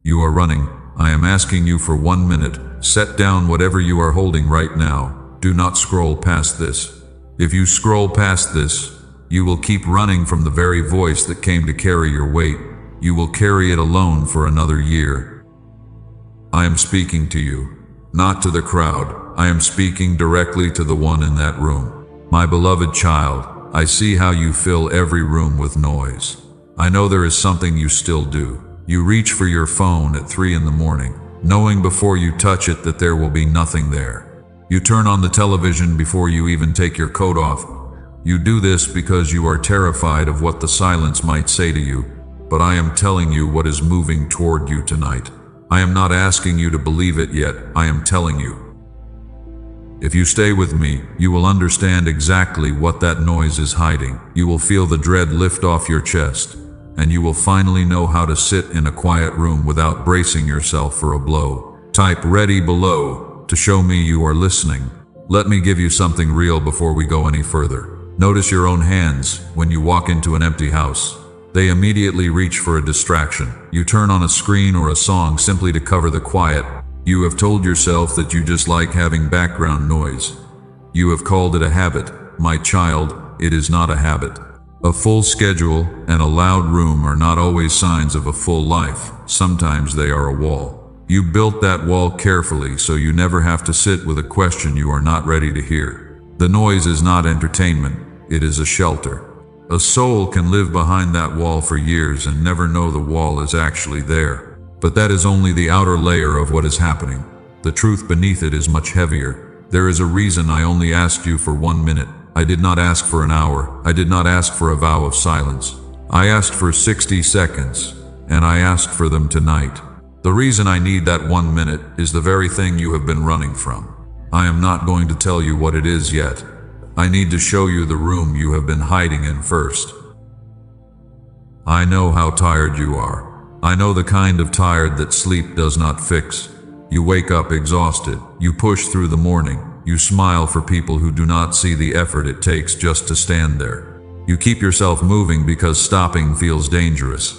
You are running. I am asking you for 1 minute. Set down whatever you are holding right now. Do not scroll past this. If you scroll past this, you will keep running from the very voice that came to carry your weight. You will carry it alone for another year. I am speaking to you, not to the crowd. I am speaking directly to the one in that room. My beloved child, I see how you fill every room with noise. I know there is something you still do. You reach for your phone at 3 in the morning, knowing before you touch it that there will be nothing there. You turn on the television before you even take your coat off. You do this because you are terrified of what the silence might say to you, but I am telling you what is moving toward you tonight. I am not asking you to believe it yet, I am telling you. If you stay with me, you will understand exactly what that noise is hiding. You will feel the dread lift off your chest, and you will finally know how to sit in a quiet room without bracing yourself for a blow. Type "ready" below to show me you are listening. Let me give you something real before we go any further. Notice your own hands when you walk into an empty house. They immediately reach for a distraction. You turn on a screen or a song simply to cover the quiet. You have told yourself that you just like having background noise. You have called it a habit. My child, it is not a habit. A full schedule and a loud room are not always signs of a full life. Sometimes they are a wall. You built that wall carefully so you never have to sit with a question you are not ready to hear. The noise is not entertainment, it is a shelter. A soul can live behind that wall for years and never know the wall is actually there. But that is only the outer layer of what is happening. The truth beneath it is much heavier. There is a reason I only asked you for 1 minute. I did not ask for an hour. I did not ask for a vow of silence. I asked for 60 seconds, and I asked for them tonight. The reason I need that 1 minute is the very thing you have been running from. I am not going to tell you what it is yet. I need to show you the room you have been hiding in first. I know how tired you are. I know the kind of tired that sleep does not fix. You wake up exhausted. You push through the morning. You smile for people who do not see the effort it takes just to stand there. You keep yourself moving because stopping feels dangerous.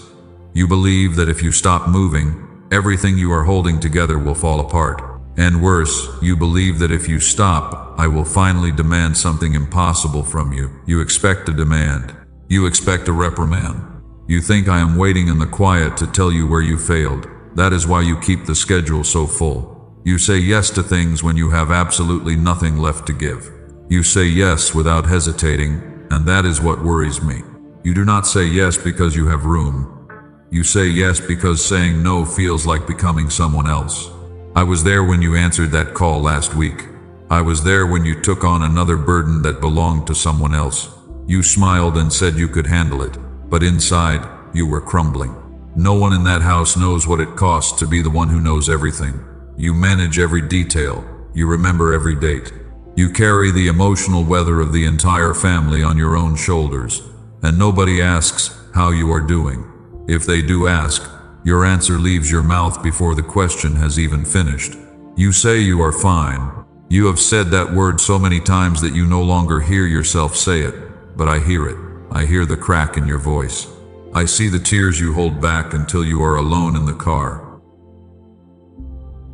You believe that if you stop moving, everything you are holding together will fall apart. And worse, you believe that if you stop, I will finally demand something impossible from you. You expect a demand. You expect a reprimand. You think I am waiting in the quiet to tell you where you failed. That is why you keep the schedule so full. You say yes to things when you have absolutely nothing left to give. You say yes without hesitating, and that is what worries me. You do not say yes because you have room. You say yes because saying no feels like becoming someone else. I was there when you answered that call last week. I was there when you took on another burden that belonged to someone else. You smiled and said you could handle it. But inside, you were crumbling. No one in that house knows what it costs to be the one who knows everything. You manage every detail. You remember every date. You carry the emotional weather of the entire family on your own shoulders, and nobody asks how you are doing. If they do ask, your answer leaves your mouth before the question has even finished. You say you are fine. You have said that word so many times that you no longer hear yourself say it, but I hear it. I hear the crack in your voice. I see the tears you hold back until you are alone in the car.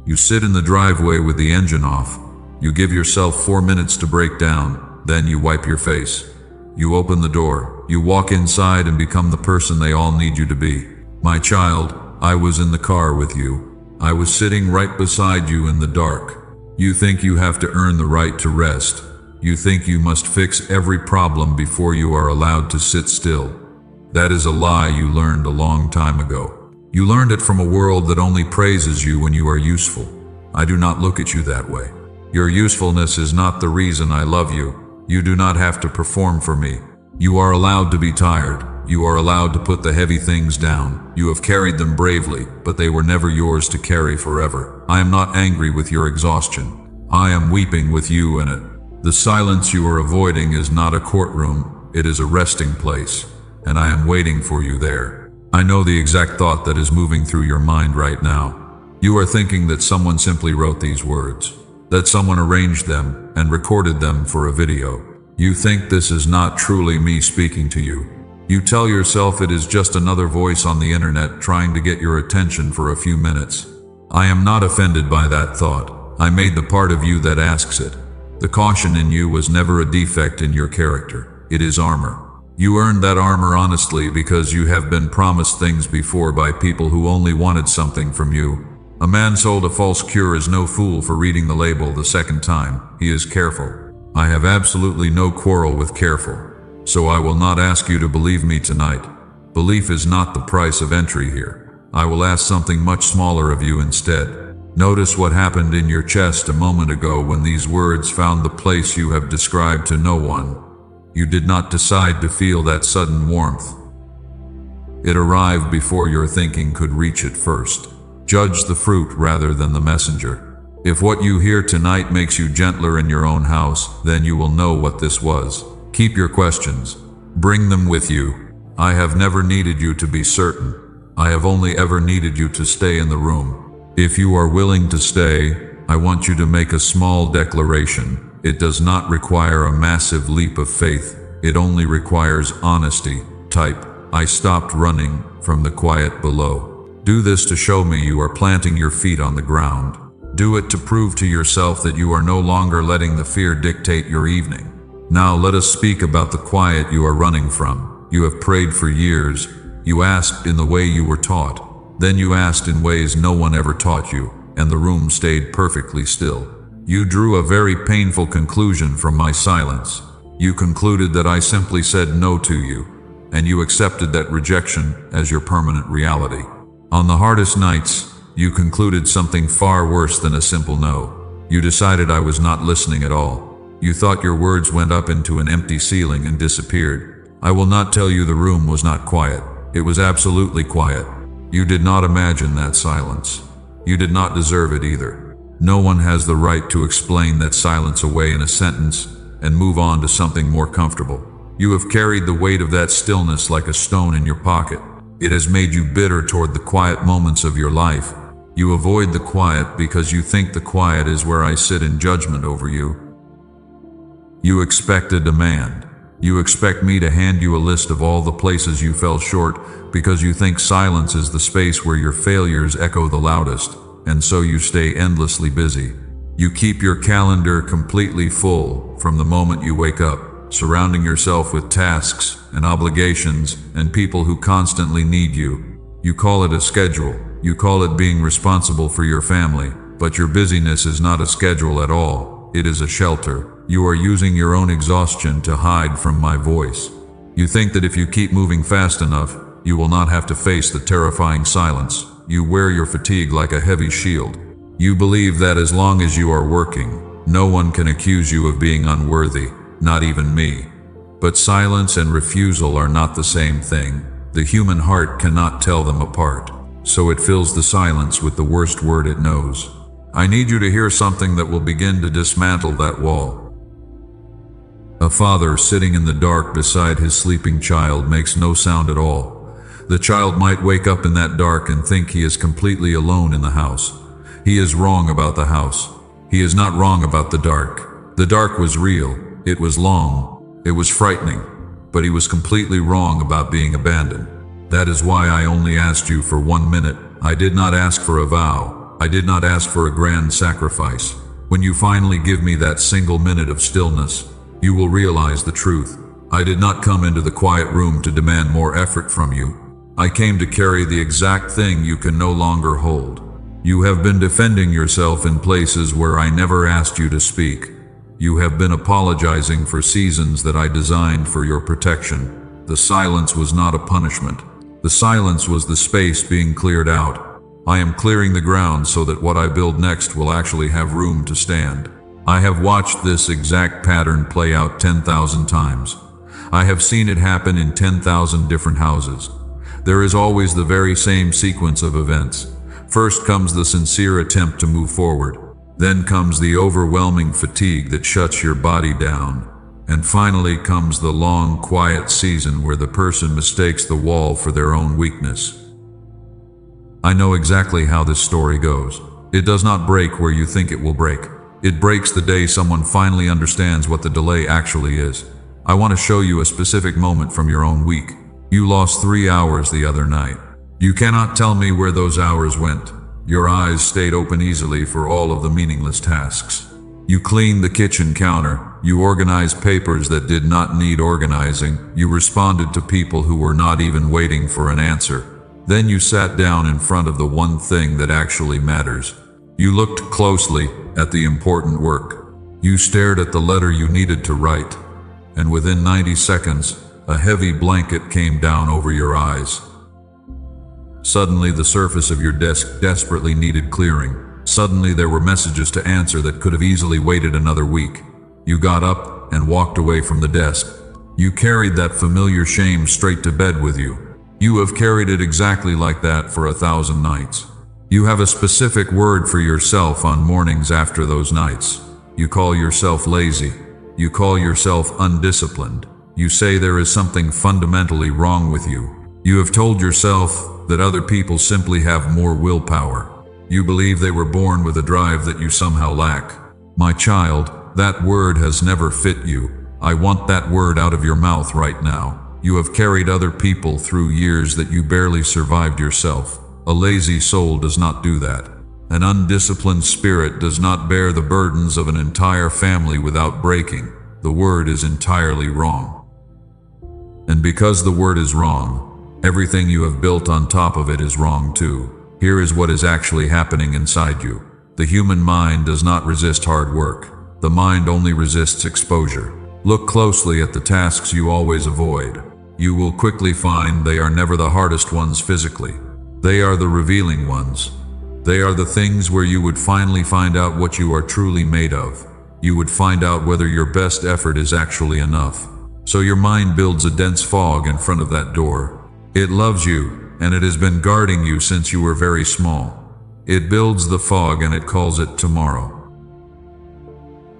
You sit in the driveway with the engine off. You give yourself 4 minutes to break down, then you wipe your face. You open the door. You walk inside and become the person they all need you to be. My child, I was in the car with you. I was sitting right beside you in the dark. You think you have to earn the right to rest. You think you must fix every problem before you are allowed to sit still. That is a lie you learned a long time ago. You learned it from a world that only praises you when you are useful. I do not look at you that way. Your usefulness is not the reason I love you. You do not have to perform for me. You are allowed to be tired. You are allowed to put the heavy things down. You have carried them bravely, but they were never yours to carry forever. I am not angry with your exhaustion. I am weeping with you in it. The silence you are avoiding is not a courtroom, it is a resting place, and I am waiting for you there. I know the exact thought that is moving through your mind right now. You are thinking that someone simply wrote these words, that someone arranged them and recorded them for a video. You think this is not truly me speaking to you. You tell yourself it is just another voice on the internet trying to get your attention for a few minutes. I am not offended by that thought. I made the part of you that asks it. The caution in you was never a defect in your character. It is armor. You earned that armor honestly because you have been promised things before by people who only wanted something from you. A man sold a false cure is no fool for reading the label the second time. He is careful. I have absolutely no quarrel with careful. So I will not ask you to believe me tonight. Belief is not the price of entry here. I will ask something much smaller of you instead. Notice what happened in your chest a moment ago when these words found the place you have described to no one. You did not decide to feel that sudden warmth. It arrived before your thinking could reach it first. Judge the fruit rather than the messenger. If what you hear tonight makes you gentler in your own house, then you will know what this was. Keep your questions. Bring them with you. I have never needed you to be certain. I have only ever needed you to stay in the room. If you are willing to stay, I want you to make a small declaration. It does not require a massive leap of faith. It only requires honesty. Type, I stopped running from the quiet below. Do this to show me you are planting your feet on the ground. Do it to prove to yourself that you are no longer letting the fear dictate your evening. Now let us speak about the quiet you are running from. You have prayed for years. You asked in the way you were taught. Then you asked in ways no one ever taught you, and the room stayed perfectly still. You drew a very painful conclusion from my silence. You concluded that I simply said no to you, and you accepted that rejection as your permanent reality. On the hardest nights, you concluded something far worse than a simple no. You decided I was not listening at all. You thought your words went up into an empty ceiling and disappeared. I will not tell you the room was not quiet. It was absolutely quiet. You did not imagine that silence. You did not deserve it either. No one has the right to explain that silence away in a sentence and move on to something more comfortable. You have carried the weight of that stillness like a stone in your pocket. It has made you bitter toward the quiet moments of your life. You avoid the quiet because you think the quiet is where I sit in judgment over you. You expect a demand. You expect me to hand you a list of all the places you fell short because you think silence is the space where your failures echo the loudest. And so you stay endlessly busy. You keep your calendar completely full from the moment you wake up, surrounding yourself with tasks and obligations and people who constantly need you. You call it a schedule. You call it being responsible for your family, but your busyness is not a schedule at all. It is a shelter. You are using your own exhaustion to hide from my voice. You think that if you keep moving fast enough, you will not have to face the terrifying silence. You wear your fatigue like a heavy shield. You believe that as long as you are working, no one can accuse you of being unworthy, not even me. But silence and refusal are not the same thing. The human heart cannot tell them apart, so it fills the silence with the worst word it knows. I need you to hear something that will begin to dismantle that wall. A father sitting in the dark beside his sleeping child makes no sound at all. The child might wake up in that dark and think he is completely alone in the house. He is wrong about the house. He is not wrong about the dark. The dark was real. It was long. It was frightening. But he was completely wrong about being abandoned. That is why I only asked you for 1 minute. I did not ask for a vow. I did not ask for a grand sacrifice. When you finally give me that single minute of stillness, you will realize the truth. I did not come into the quiet room to demand more effort from you. I came to carry the exact thing you can no longer hold. You have been defending yourself in places where I never asked you to speak. You have been apologizing for seasons that I designed for your protection. The silence was not a punishment. The silence was the space being cleared out. I am clearing the ground so that what I build next will actually have room to stand. I have watched this exact pattern play out 10,000 times. I have seen it happen in 10,000 different houses. There is always the very same sequence of events. First comes the sincere attempt to move forward. Then comes the overwhelming fatigue that shuts your body down. And finally comes the long, quiet season where the person mistakes the wall for their own weakness. I know exactly how this story goes. It does not break where you think it will break. It breaks the day someone finally understands what the delay actually is. I want to show you a specific moment from your own week. You lost 3 hours the other night. You cannot tell me where those hours went. Your eyes stayed open easily for all of the meaningless tasks. You cleaned the kitchen counter. You organized papers that did not need organizing. You responded to people who were not even waiting for an answer. Then you sat down in front of the one thing that actually matters. You looked closely at the important work. You stared at the letter you needed to write. And within 90 seconds, a heavy blanket came down over your eyes. Suddenly, the surface of your desk desperately needed clearing. Suddenly, there were messages to answer that could have easily waited another week. You got up and walked away from the desk. You carried that familiar shame straight to bed with you. You have carried it exactly like that for 1,000 nights. You have a specific word for yourself on mornings after those nights. You call yourself lazy. You call yourself undisciplined. You say there is something fundamentally wrong with you. You have told yourself that other people simply have more willpower. You believe they were born with a drive that you somehow lack. My child, that word has never fit you. I want that word out of your mouth right now. You have carried other people through years that you barely survived yourself. A lazy soul does not do that. An undisciplined spirit does not bear the burdens of an entire family without breaking. The word is entirely wrong. And because the word is wrong, everything you have built on top of it is wrong too. Here is what is actually happening inside you. The human mind does not resist hard work. The mind only resists exposure. Look closely at the tasks you always avoid. You will quickly find they are never the hardest ones physically. They are the revealing ones. They are the things where you would finally find out what you are truly made of. You would find out whether your best effort is actually enough. So your mind builds a dense fog in front of that door. It loves you, and it has been guarding you since you were very small. It builds the fog and it calls it tomorrow.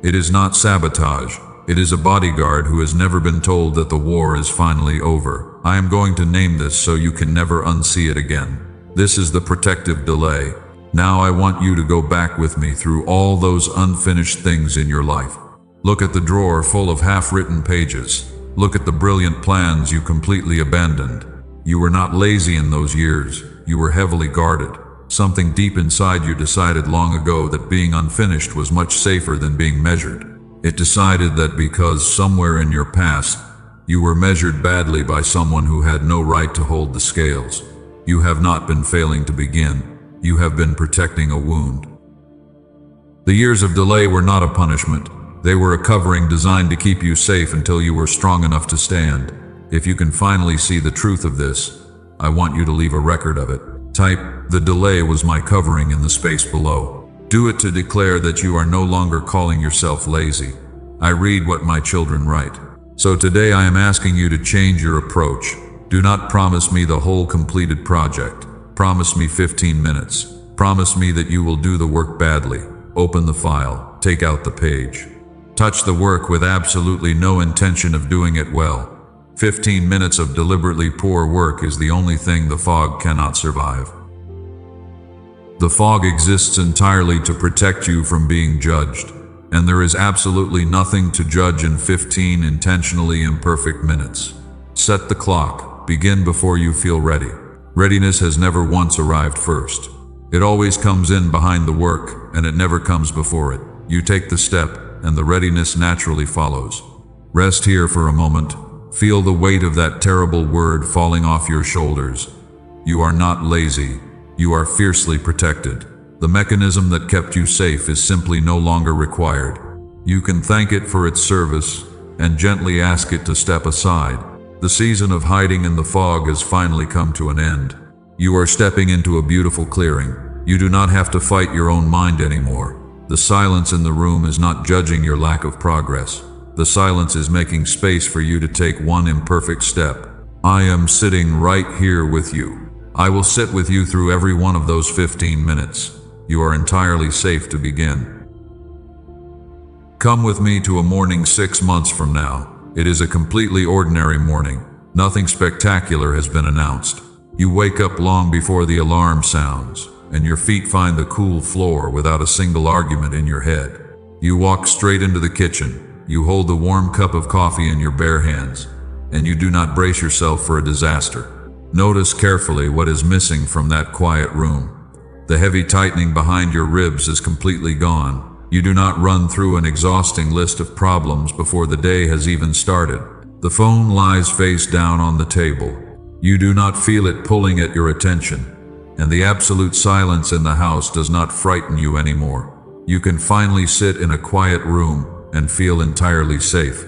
It is not sabotage. It is a bodyguard who has never been told that the war is finally over. I am going to name this so you can never unsee it again. This is the protective delay. Now I want you to go back with me through all those unfinished things in your life. Look at the drawer full of half-written pages. Look at the brilliant plans you completely abandoned. You were not lazy in those years. You were heavily guarded. Something deep inside you decided long ago that being unfinished was much safer than being measured. It decided that because somewhere in your past, you were measured badly by someone who had no right to hold the scales. You have not been failing to begin. You have been protecting a wound. The years of delay were not a punishment. They were a covering designed to keep you safe until you were strong enough to stand. If you can finally see the truth of this, I want you to leave a record of it. Type, "The delay was my covering" in the space below. Do it to declare that you are no longer calling yourself lazy. I read what my children write. So today I am asking you to change your approach. Do not promise me the whole completed project. Promise me 15 minutes. Promise me that you will do the work badly. Open the file. Take out the page. Touch the work with absolutely no intention of doing it well. 15 minutes of deliberately poor work is the only thing the fog cannot survive. The fog exists entirely to protect you from being judged, and there is absolutely nothing to judge in 15 intentionally imperfect minutes. Set the clock. Begin before you feel ready. Readiness has never once arrived first. It always comes in behind the work, and it never comes before it. You take the step, and the readiness naturally follows. Rest here for a moment. Feel the weight of that terrible word falling off your shoulders. You are not lazy. You are fiercely protected. The mechanism that kept you safe is simply no longer required. You can thank it for its service and gently ask it to step aside. The season of hiding in the fog has finally come to an end. You are stepping into a beautiful clearing. You do not have to fight your own mind anymore. The silence in the room is not judging your lack of progress. The silence is making space for you to take one imperfect step. I am sitting right here with you. I will sit with you through every one of those 15 minutes. You are entirely safe to begin. Come with me to a morning 6 months from now. It is a completely ordinary morning. Nothing spectacular has been announced. You wake up long before the alarm sounds, and your feet find the cool floor without a single argument in your head. You walk straight into the kitchen. You hold the warm cup of coffee in your bare hands. and you do not brace yourself for a disaster. Notice carefully what is missing from that quiet room. The heavy tightening behind your ribs is completely gone. You do not run through an exhausting list of problems before the day has even started. The phone lies face down on the table. You do not feel it pulling at your attention, and the absolute silence in the house does not frighten you anymore. You can finally sit in a quiet room and feel entirely safe.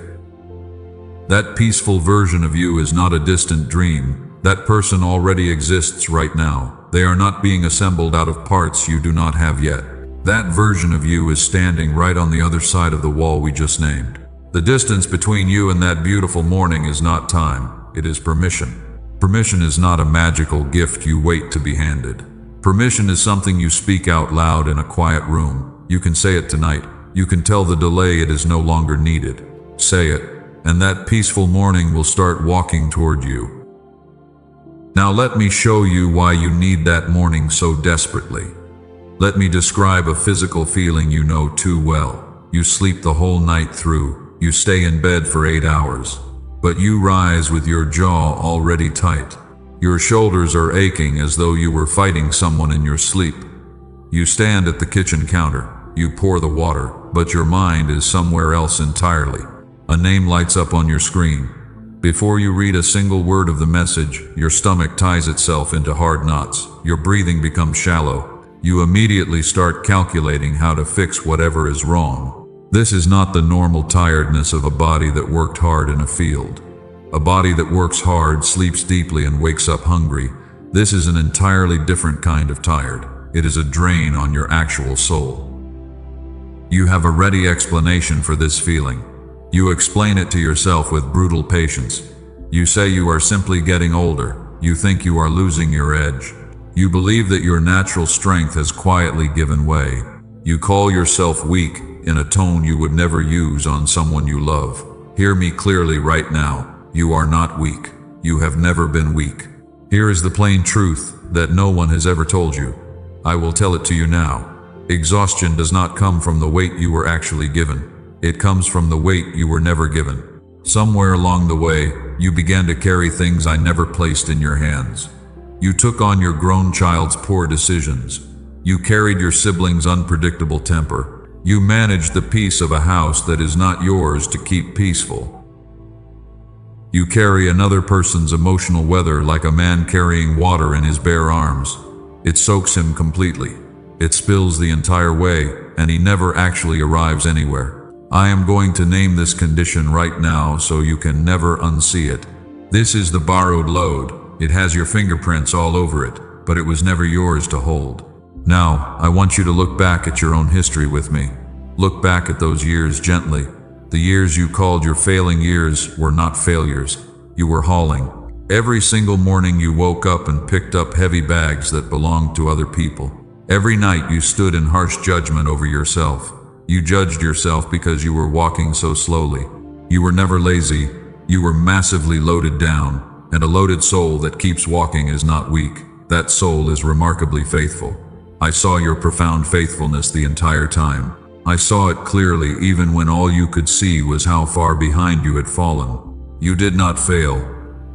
That peaceful version of you is not a distant dream. That person already exists right now. They are not being assembled out of parts you do not have yet. That version of you is standing right on the other side of the wall we just named. The distance between you and that beautiful morning is not time, it is permission. Permission is not a magical gift you wait to be handed. Permission is something you speak out loud in a quiet room. You can say it tonight. You can tell the delay it is no longer needed. Say it, and that peaceful morning will start walking toward you. Now let me show you why you need that morning so desperately. Let me describe a physical feeling you know too well. You sleep the whole night through. You stay in bed for 8 hours. But you rise with your jaw already tight. Your shoulders are aching as though you were fighting someone in your sleep. You stand at the kitchen counter. You pour the water, but your mind is somewhere else entirely. A name lights up on your screen. Before you read a single word of the message, your stomach ties itself into hard knots. Your breathing becomes shallow. You immediately start calculating how to fix whatever is wrong. This is not the normal tiredness of a body that worked hard in a field. A body that works hard, sleeps deeply, and wakes up hungry. This is an entirely different kind of tired. It is a drain on your actual soul. You have a ready explanation for this feeling. You explain it to yourself with brutal patience. You say you are simply getting older. You think you are losing your edge. You believe that your natural strength has quietly given way. You call yourself weak in a tone you would never use on someone you love. Hear me clearly right now. You are not weak. You have never been weak. Here is the plain truth that no one has ever told you. I will tell it to you now. Exhaustion does not come from the weight you were actually given. It comes from the weight you were never given. Somewhere along the way, you began to carry things I never placed in your hands. You took on your grown child's poor decisions. You carried your siblings' unpredictable temper. You managed the peace of a house that is not yours to keep peaceful. You carry another person's emotional weather like a man carrying water in his bare arms. It soaks him completely. It spills the entire way, and he never actually arrives anywhere. I am going to name this condition right now so you can never unsee it. This is the borrowed load. It has your fingerprints all over it, but it was never yours to hold. Now, I want you to look back at your own history with me. Look back at those years gently. The years you called your failing years were not failures. You were hauling. Every single morning you woke up and picked up heavy bags that belonged to other people. Every night you stood in harsh judgment over yourself. You judged yourself because you were walking so slowly. You were never lazy. You were massively loaded down, and a loaded soul that keeps walking is not weak. That soul is remarkably faithful. I saw your profound faithfulness the entire time. I saw it clearly even when all you could see was how far behind you had fallen. You did not fail.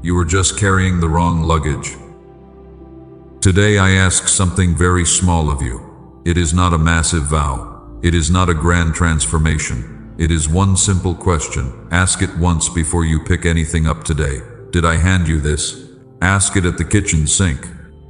You were just carrying the wrong luggage. Today I ask something very small of you. It is not a massive vow. It is not a grand transformation. It is one simple question. Ask it once before you pick anything up today. Did I hand you this? Ask it at the kitchen sink.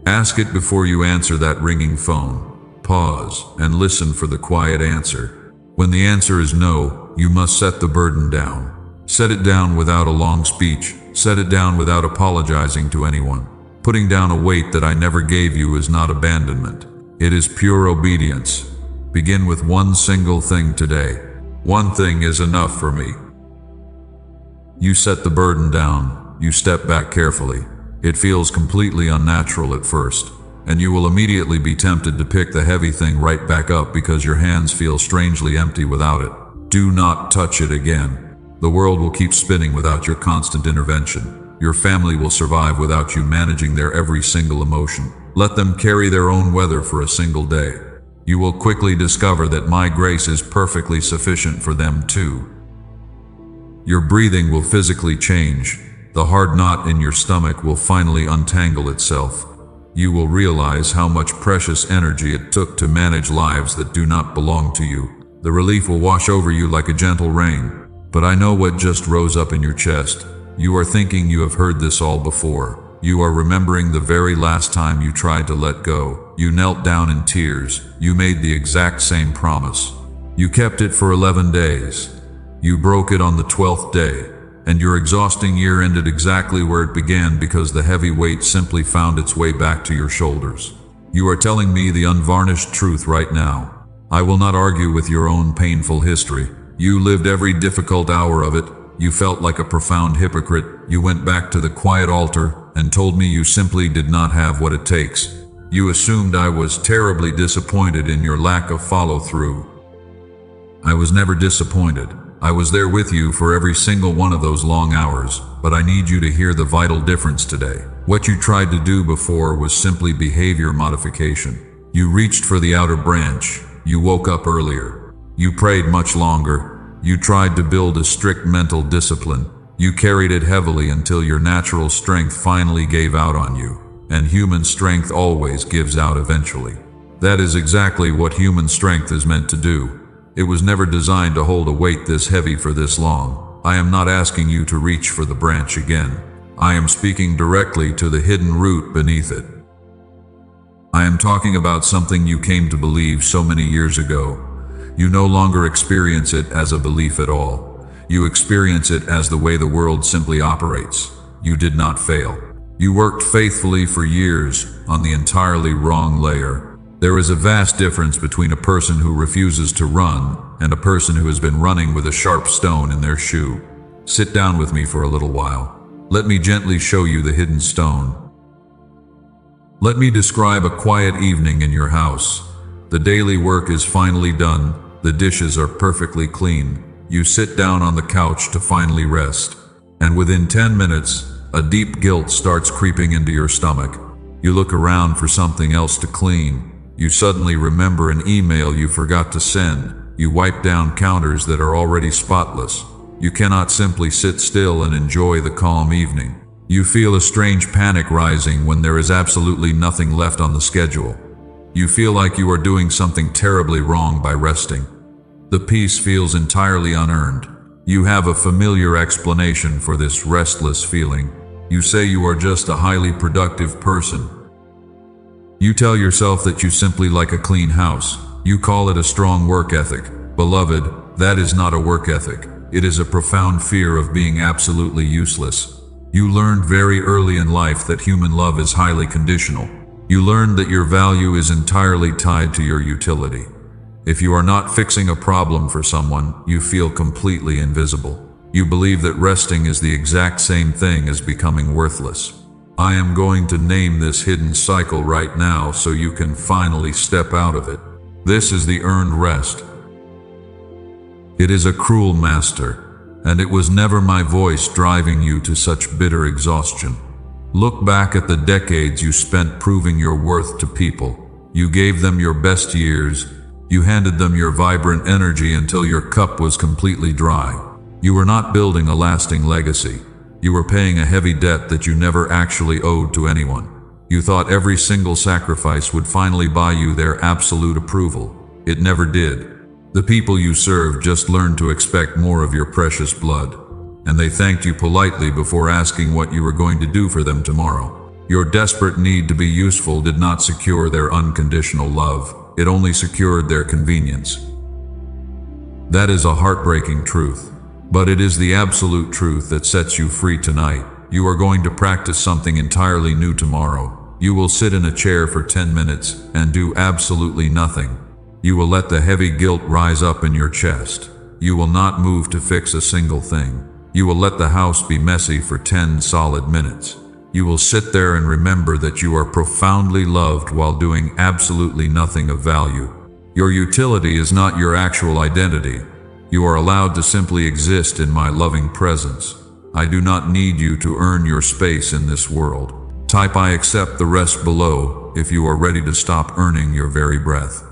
Ask it before you answer that ringing phone. Pause and listen for the quiet answer. When the answer is no, you must set the burden down. Set it down without a long speech. Set it down without apologizing to anyone. Putting down a weight that I never gave you is not abandonment. It is pure obedience. Begin with one single thing today. One thing is enough for me. You set the burden down. You step back carefully. It feels completely unnatural at first, and you will immediately be tempted to pick the heavy thing right back up because your hands feel strangely empty without it. Do not touch it again. The world will keep spinning without your constant intervention. Your family will survive without you managing their every single emotion. Let them carry their own weather for a single day. You will quickly discover that my grace is perfectly sufficient for them too. Your breathing will physically change. The hard knot in your stomach will finally untangle itself. You will realize how much precious energy it took to manage lives that do not belong to you. The relief will wash over you like a gentle rain. But I know what just rose up in your chest. You are thinking you have heard this all before. You are remembering the very last time you tried to let go. You knelt down in tears. You made the exact same promise. You kept it for 11 days. You broke it on the 12th day. And your exhausting year ended exactly where it began because the heavy weight simply found its way back to your shoulders. You are telling me the unvarnished truth right now. I will not argue with your own painful history. You lived every difficult hour of it. You felt like a profound hypocrite. You went back to the quiet altar and told me you simply did not have what it takes. You assumed I was terribly disappointed in your lack of follow-through. I was never disappointed. I was there with you for every single one of those long hours, but I need you to hear the vital difference today. What you tried to do before was simply behavior modification. You reached for the outer branch. You woke up earlier. You prayed much longer. You tried to build a strict mental discipline. You carried it heavily until your natural strength finally gave out on you. And human strength always gives out eventually. That is exactly what human strength is meant to do. It was never designed to hold a weight this heavy for this long. I am not asking you to reach for the branch again. I am speaking directly to the hidden root beneath it. I am talking about something you came to believe so many years ago. You no longer experience it as a belief at all. You experience it as the way the world simply operates. You did not fail. You worked faithfully for years on the entirely wrong layer. There is a vast difference between a person who refuses to run and a person who has been running with a sharp stone in their shoe. Sit down with me for a little while. Let me gently show you the hidden stone. Let me describe a quiet evening in your house. The daily work is finally done. The dishes are perfectly clean. You sit down on the couch to finally rest. And within 10 minutes, a deep guilt starts creeping into your stomach. You look around for something else to clean. You suddenly remember an email you forgot to send. You wipe down counters that are already spotless. You cannot simply sit still and enjoy the calm evening. You feel a strange panic rising when there is absolutely nothing left on the schedule. You feel like you are doing something terribly wrong by resting. The peace feels entirely unearned. You have a familiar explanation for this restless feeling. You say you are just a highly productive person. You tell yourself that you simply like a clean house. You call it a strong work ethic. Beloved, that is not a work ethic. It is a profound fear of being absolutely useless. You learned very early in life that human love is highly conditional. You learned that your value is entirely tied to your utility. If you are not fixing a problem for someone, you feel completely invisible. You believe that resting is the exact same thing as becoming worthless. I am going to name this hidden cycle right now so you can finally step out of it. This is the earned rest. It is a cruel master, and it was never my voice driving you to such bitter exhaustion. Look back at the decades you spent proving your worth to people. You gave them your best years. You handed them your vibrant energy until your cup was completely dry. You were not building a lasting legacy. You were paying a heavy debt that you never actually owed to anyone. You thought every single sacrifice would finally buy you their absolute approval. It never did. The people you served just learned to expect more of your precious blood, and they thanked you politely before asking what you were going to do for them tomorrow. Your desperate need to be useful did not secure their unconditional love. It only secured their convenience. That is a heartbreaking truth. But it is the absolute truth that sets you free tonight. You are going to practice something entirely new tomorrow. You will sit in a chair for 10 minutes and do absolutely nothing. You will let the heavy guilt rise up in your chest. You will not move to fix a single thing. You will let the house be messy for 10 solid minutes. You will sit there and remember that you are profoundly loved while doing absolutely nothing of value. Your utility is not your actual identity. You are allowed to simply exist in my loving presence. I do not need you to earn your space in this world. Type I accept the rest below if you are ready to stop earning your very breath.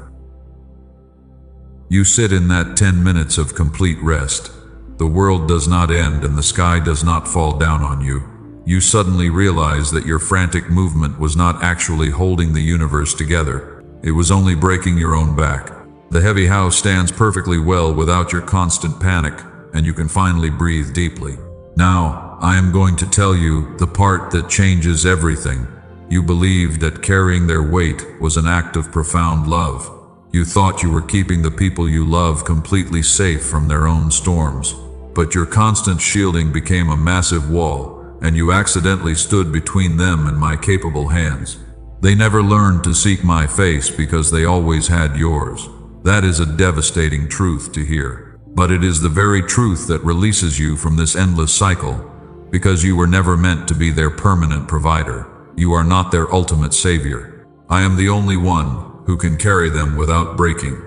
You sit in that 10 minutes of complete rest. The world does not end and the sky does not fall down on you. you suddenly realize that your frantic movement was not actually holding the universe together. It was only breaking your own back. The heavy house stands perfectly well without your constant panic, and you can finally breathe deeply. Now, I am going to tell you the part that changes everything. You believed that carrying their weight was an act of profound love. You thought you were keeping the people you love completely safe from their own storms. But your constant shielding became a massive wall, and you accidentally stood between them and my capable hands. They never learned to seek my face because they always had yours. That is a devastating truth to hear. But it is the very truth that releases you from this endless cycle, because you were never meant to be their permanent provider. You are not their ultimate savior. I am the only one who can carry them without breaking.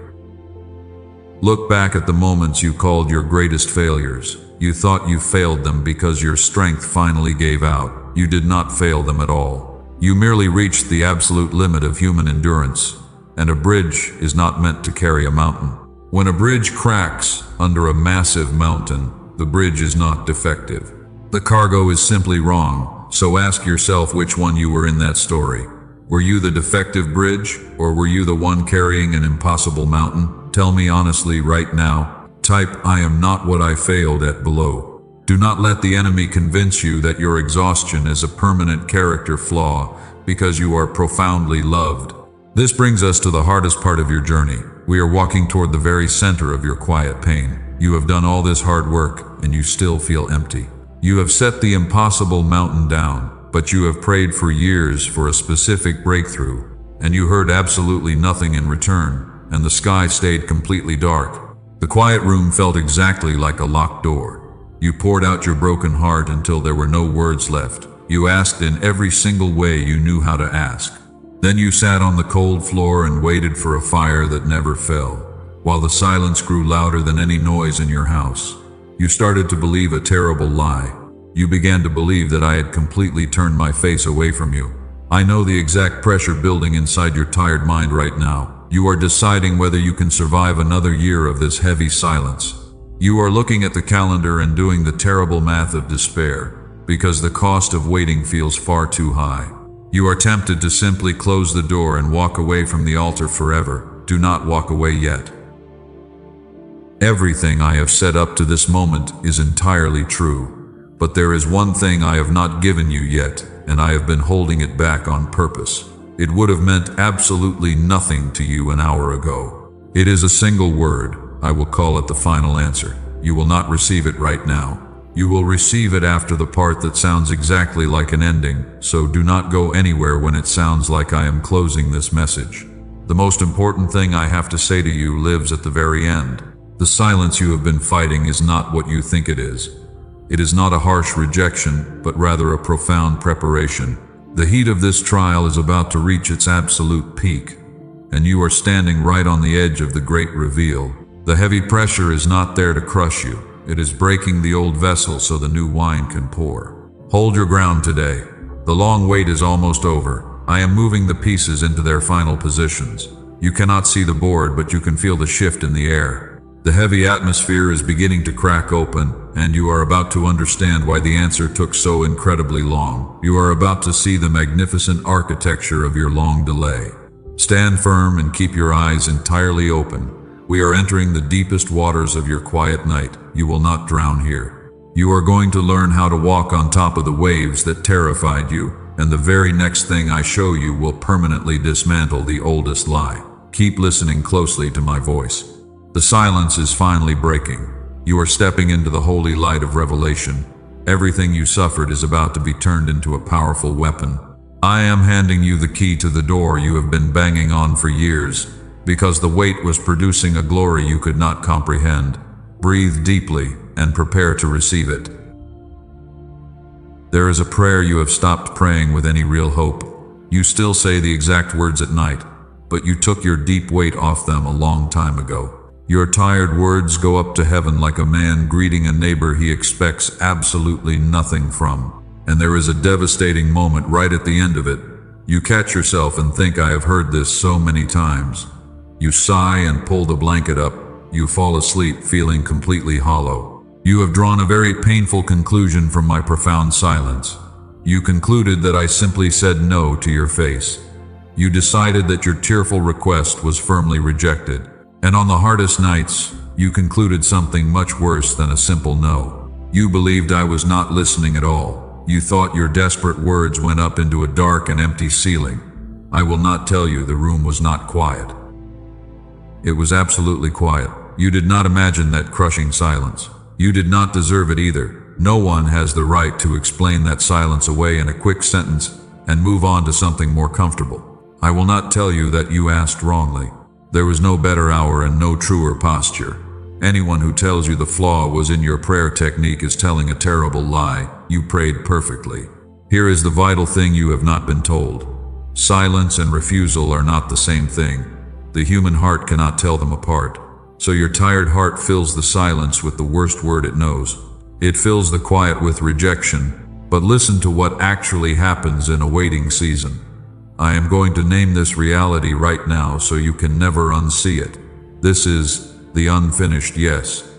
Look back at the moments you called your greatest failures. You thought you failed them because your strength finally gave out. You did not fail them at all. You merely reached the absolute limit of human endurance, and a bridge is not meant to carry a mountain. When a bridge cracks under a massive mountain, the bridge is not defective. The cargo is simply wrong, so ask yourself which one you were in that story. Were you the defective bridge, or were you the one carrying an impossible mountain? Tell me honestly right now. Type, "I am not what I failed at" below. Do not let the enemy convince you that your exhaustion is a permanent character flaw, because you are profoundly loved. This brings us to the hardest part of your journey. We are walking toward the very center of your quiet pain. You have done all this hard work, and you still feel empty. You have set the impossible mountain down, but you have prayed for years for a specific breakthrough, and you heard absolutely nothing in return, and the sky stayed completely dark. The quiet room felt exactly like a locked door. You poured out your broken heart until there were no words left. You asked in every single way you knew how to ask. Then you sat on the cold floor and waited for a fire that never fell, while the silence grew louder than any noise in your house. You started to believe a terrible lie. You began to believe that I had completely turned my face away from you. I know the exact pressure building inside your tired mind right now. You are deciding whether you can survive another year of this heavy silence. You are looking at the calendar and doing the terrible math of despair, because the cost of waiting feels far too high. You are tempted to simply close the door and walk away from the altar forever. Do not walk away yet. Everything I have said up to this moment is entirely true. But there is one thing I have not given you yet, and I have been holding it back on purpose. It would have meant absolutely nothing to you an hour ago. It is a single word. I will call it the final answer. You will not receive it right now. You will receive it after the part that sounds exactly like an ending, so do not go anywhere when it sounds like I am closing this message. The most important thing I have to say to you lives at the very end. The silence you have been fighting is not what you think it is. It is not a harsh rejection, but rather a profound preparation. The heat of this trial is about to reach its absolute peak, and you are standing right on the edge of the great reveal. The heavy pressure is not there to crush you. It is breaking the old vessel so the new wine can pour. Hold your ground today. The long wait is almost over. I am moving the pieces into their final positions. You cannot see the board, but you can feel the shift in the air. The heavy atmosphere is beginning to crack open, and you are about to understand why the answer took so incredibly long. You are about to see the magnificent architecture of your long delay. Stand firm and keep your eyes entirely open. We are entering the deepest waters of your quiet night. You will not drown here. You are going to learn how to walk on top of the waves that terrified you, and the very next thing I show you will permanently dismantle the oldest lie. Keep listening closely to my voice. The silence is finally breaking. You are stepping into the holy light of revelation. Everything you suffered is about to be turned into a powerful weapon. I am handing you the key to the door you have been banging on for years, because the weight was producing a glory you could not comprehend. Breathe deeply and prepare to receive it. There is a prayer you have stopped praying with any real hope. You still say the exact words at night, but you took your deep weight off them a long time ago. Your tired words go up to heaven like a man greeting a neighbor he expects absolutely nothing from. And there is a devastating moment right at the end of it. You catch yourself and think, I have heard this so many times. You sigh and pull the blanket up. You fall asleep feeling completely hollow. You have drawn a very painful conclusion from my profound silence. You concluded that I simply said no to your face. You decided that your tearful request was firmly rejected. And on the hardest nights, you concluded something much worse than a simple no. You believed I was not listening at all. You thought your desperate words went up into a dark and empty ceiling. I will not tell you the room was not quiet. It was absolutely quiet. You did not imagine that crushing silence. You did not deserve it either. No one has the right to explain that silence away in a quick sentence and move on to something more comfortable. I will not tell you that you asked wrongly. There was no better hour and no truer posture. Anyone who tells you the flaw was in your prayer technique is telling a terrible lie. You prayed perfectly. Here is the vital thing you have not been told. Silence and refusal are not the same thing. The human heart cannot tell them apart. So your tired heart fills the silence with the worst word it knows. It fills the quiet with rejection. But listen to what actually happens in a waiting season. I am going to name this reality right now so you can never unsee it. This is the unfinished yes.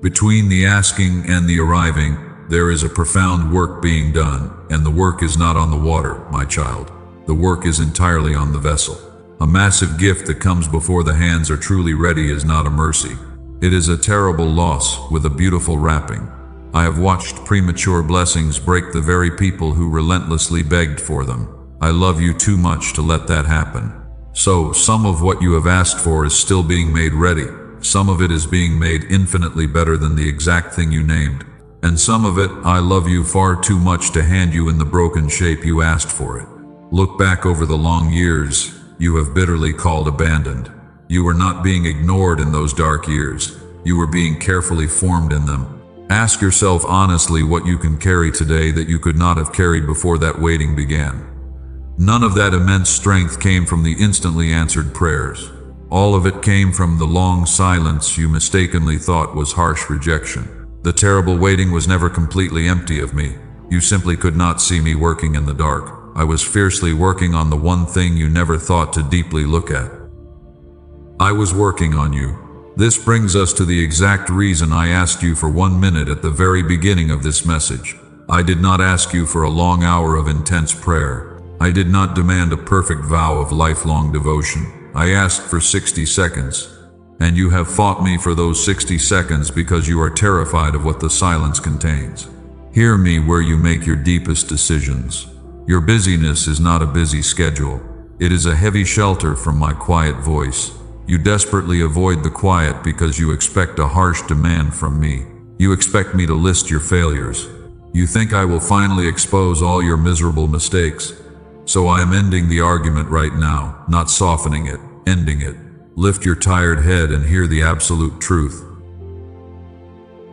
Between the asking and the arriving, there is a profound work being done, and the work is not on the water, my child. The work is entirely on the vessel. A massive gift that comes before the hands are truly ready is not a mercy. It is a terrible loss with a beautiful wrapping. I have watched premature blessings break the very people who relentlessly begged for them. I love you too much to let that happen. So, some of what you have asked for is still being made ready. Some of it is being made infinitely better than the exact thing you named. And some of it, I love you far too much to hand you in the broken shape you asked for it. Look back over the long years you have bitterly called abandoned. You were not being ignored in those dark years. You were being carefully formed in them. Ask yourself honestly what you can carry today that you could not have carried before that waiting began. None of that immense strength came from the instantly answered prayers. All of it came from the long silence you mistakenly thought was harsh rejection. The terrible waiting was never completely empty of me. You simply could not see me working in the dark. I was fiercely working on the one thing you never thought to deeply look at. I was working on you. This brings us to the exact reason I asked you for 1 minute at the very beginning of this message. I did not ask you for a long hour of intense prayer. I did not demand a perfect vow of lifelong devotion. I asked for 60 seconds. And you have fought me for those 60 seconds because you are terrified of what the silence contains. Hear me where you make your deepest decisions. Your busyness is not a busy schedule. It is a heavy shelter from my quiet voice. You desperately avoid the quiet because you expect a harsh demand from me. You expect me to list your failures. You think I will finally expose all your miserable mistakes. So I am ending the argument right now, not softening it, ending it. Lift your tired head and hear the absolute truth.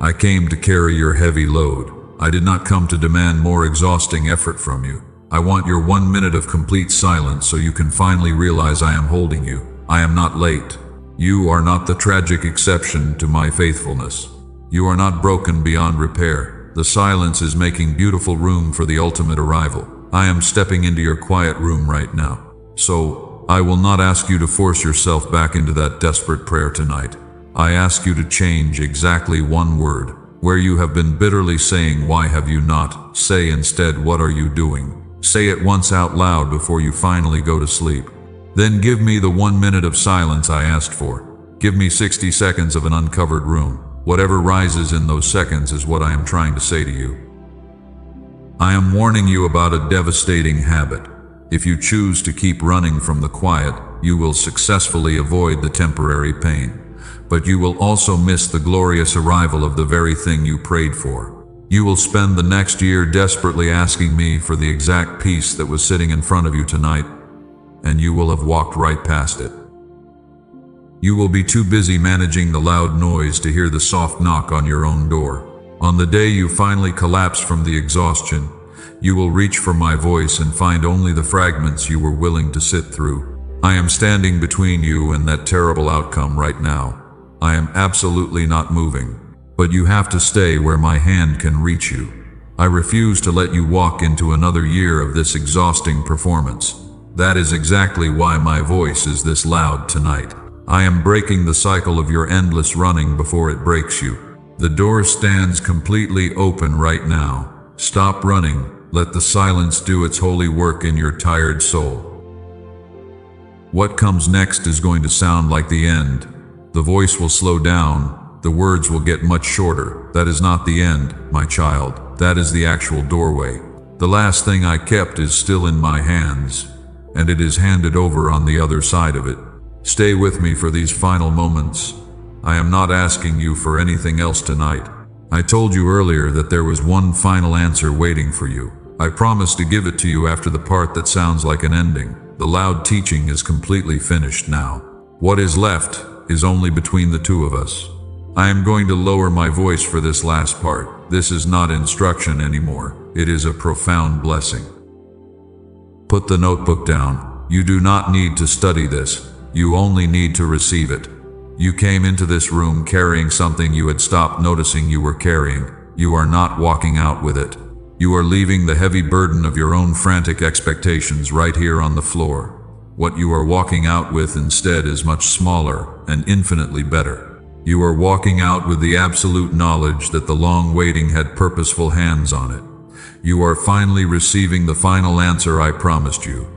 I came to carry your heavy load. I did not come to demand more exhausting effort from you. I want your 1 minute of complete silence so you can finally realize I am holding you. I am not late. You are not the tragic exception to my faithfulness. You are not broken beyond repair. The silence is making beautiful room for the ultimate arrival. I am stepping into your quiet room right now. So, I will not ask you to force yourself back into that desperate prayer tonight. I ask you to change exactly one word. Where you have been bitterly saying, "Why have you not?" say instead, "What are you doing?" Say it once out loud before you finally go to sleep. Then give me the 1 minute of silence I asked for. Give me 60 seconds of an uncovered room. Whatever rises in those seconds is what I am trying to say to you. I am warning you about a devastating habit. If you choose to keep running from the quiet, you will successfully avoid the temporary pain. But you will also miss the glorious arrival of the very thing you prayed for. You will spend the next year desperately asking me for the exact peace that was sitting in front of you tonight, and you will have walked right past it. You will be too busy managing the loud noise to hear the soft knock on your own door. On the day you finally collapse from the exhaustion, you will reach for my voice and find only the fragments you were willing to sit through. I am standing between you and that terrible outcome right now. I am absolutely not moving. But you have to stay where my hand can reach you. I refuse to let you walk into another year of this exhausting performance. That is exactly why my voice is this loud tonight. I am breaking the cycle of your endless running before it breaks you. The door stands completely open right now. Stop running. Let the silence do its holy work in your tired soul. What comes next is going to sound like the end. The voice will slow down. The words will get much shorter. That is not the end, my child. That is the actual doorway. The last thing I kept is still in my hands, and it is handed over on the other side of it. Stay with me for these final moments. I am not asking you for anything else tonight. I told you earlier that there was one final answer waiting for you. I promised to give it to you after the part that sounds like an ending. The loud teaching is completely finished now. What is left is only between the two of us. I am going to lower my voice for this last part. This is not instruction anymore. It is a profound blessing. Put the notebook down. You do not need to study this. You only need to receive it. You came into this room carrying something you had stopped noticing you were carrying. You are not walking out with it. You are leaving the heavy burden of your own frantic expectations right here on the floor. What you are walking out with instead is much smaller and infinitely better. You are walking out with the absolute knowledge that the long waiting had purposeful hands on it. You are finally receiving the final answer I promised you.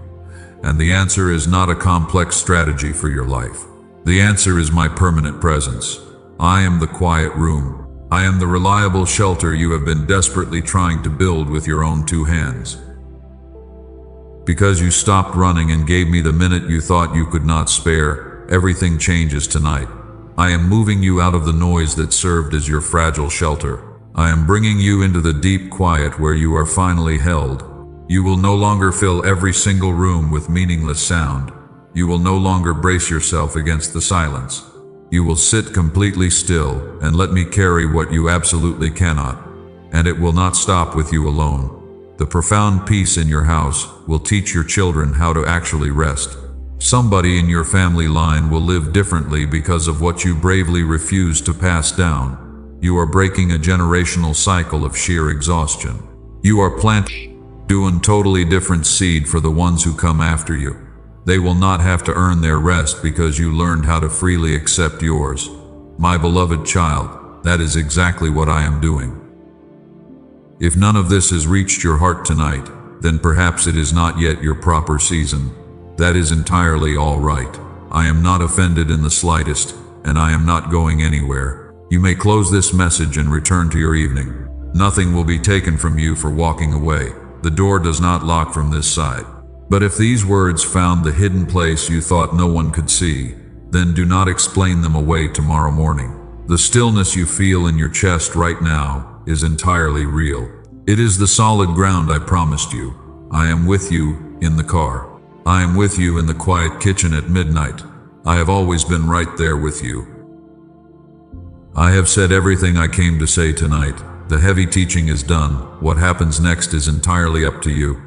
And the answer is not a complex strategy for your life. The answer is my permanent presence. I am the quiet room. I am the reliable shelter you have been desperately trying to build with your own two hands. Because you stopped running and gave me the minute you thought you could not spare, everything changes tonight. I am moving you out of the noise that served as your fragile shelter. I am bringing you into the deep quiet where you are finally held. You will no longer fill every single room with meaningless sound. You will no longer brace yourself against the silence. You will sit completely still and let me carry what you absolutely cannot. And it will not stop with you alone. The profound peace in your house will teach your children how to actually rest. Somebody in your family line will live differently because of what you bravely refuse to pass down. You are breaking a generational cycle of sheer exhaustion. You are planting a totally different seed for the ones who come after you. They will not have to earn their rest because you learned how to freely accept yours. My beloved child, that is exactly what I am doing. If none of this has reached your heart tonight, then perhaps it is not yet your proper season. That is entirely all right. I am not offended in the slightest, and I am not going anywhere. You may close this message and return to your evening. Nothing will be taken from you for walking away. The door does not lock from this side. But if these words found the hidden place you thought no one could see, then do not explain them away tomorrow morning. The stillness you feel in your chest right now is entirely real. It is the solid ground I promised you. I am with you in the car. I am with you in the quiet kitchen at midnight. I have always been right there with you. I have said everything I came to say tonight. The heavy teaching is done. What happens next is entirely up to you.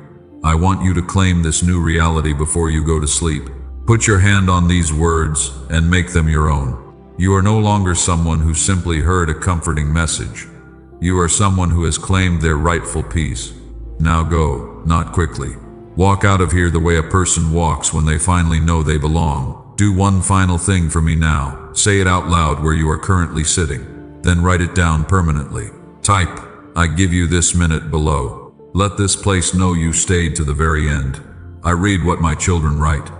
I want you to claim this new reality before you go to sleep. Put your hand on these words and make them your own. You are no longer someone who simply heard a comforting message. You are someone who has claimed their rightful peace. Now go, not quickly. Walk out of here the way a person walks when they finally know they belong. Do one final thing for me now. Say it out loud where you are currently sitting. Then write it down permanently. Type, I give you this minute below. Let this place know you stayed to the very end. I read what my children write.